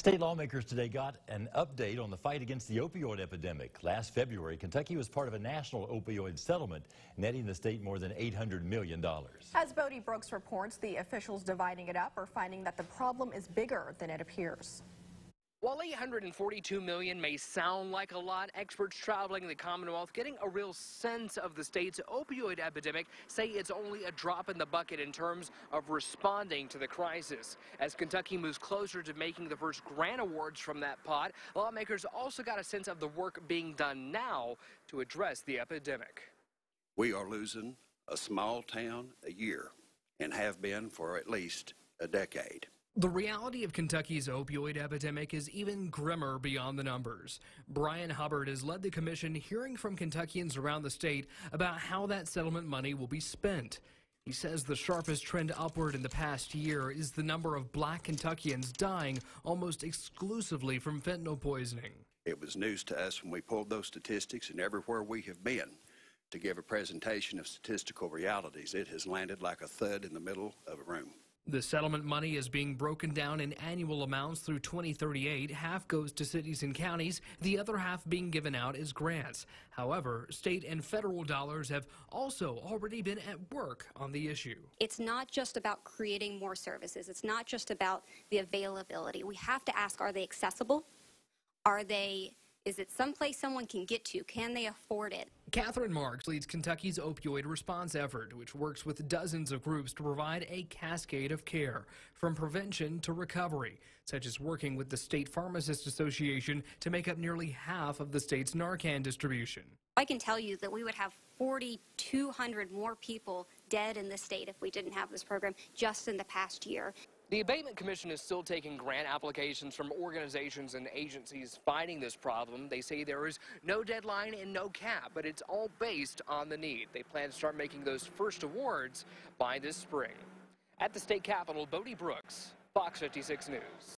State lawmakers today got an update on the fight against the opioid epidemic. Last February, Kentucky was part of a national opioid settlement, netting the state more than $800 million. As Bodie Brooks reports, the officials dividing it up are finding that the problem is bigger than it appears. While $842 million may sound like a lot, experts traveling the Commonwealth getting a real sense of the state's opioid epidemic say it's only a drop in the bucket in terms of responding to the crisis. As Kentucky moves closer to making the first grant awards from that pot, lawmakers also got a sense of the work being done now to address the epidemic. We are losing a small town a year and have been for at least a decade. The reality of Kentucky's opioid epidemic is even grimmer beyond the numbers. Brian Hubbard has led the commission hearing from Kentuckians around the state about how that settlement money will be spent. He says the sharpest trend upward in the past year is the number of black Kentuckians dying almost exclusively from fentanyl poisoning. It was news to us when we pulled those statistics, and everywhere we have been to give a presentation of statistical realities, it has landed like a thud in the middle of a room. The settlement money is being broken down in annual amounts through 2038. Half goes to cities and counties, the other half being given out as grants. However, state and federal dollars have also already been at work on the issue. It's not just about creating more services. It's not just about the availability. We have to ask, are they accessible? Is it someplace someone can get to? Can they afford it? Catherine Marks leads Kentucky's opioid response effort, which works with dozens of groups to provide a cascade of care, from prevention to recovery, such as working with the State Pharmacists Association to make up nearly half of the state's Narcan distribution. I can tell you that we would have 4,200 more people dead in the state if we didn't have this program just in the past year. The Abatement Commission is still taking grant applications from organizations and agencies fighting this problem. They say there is no deadline and no cap, but it's all based on the need. They plan to start making those first awards by this spring. At the state capitol, Bodie Brooks, Fox 56 News.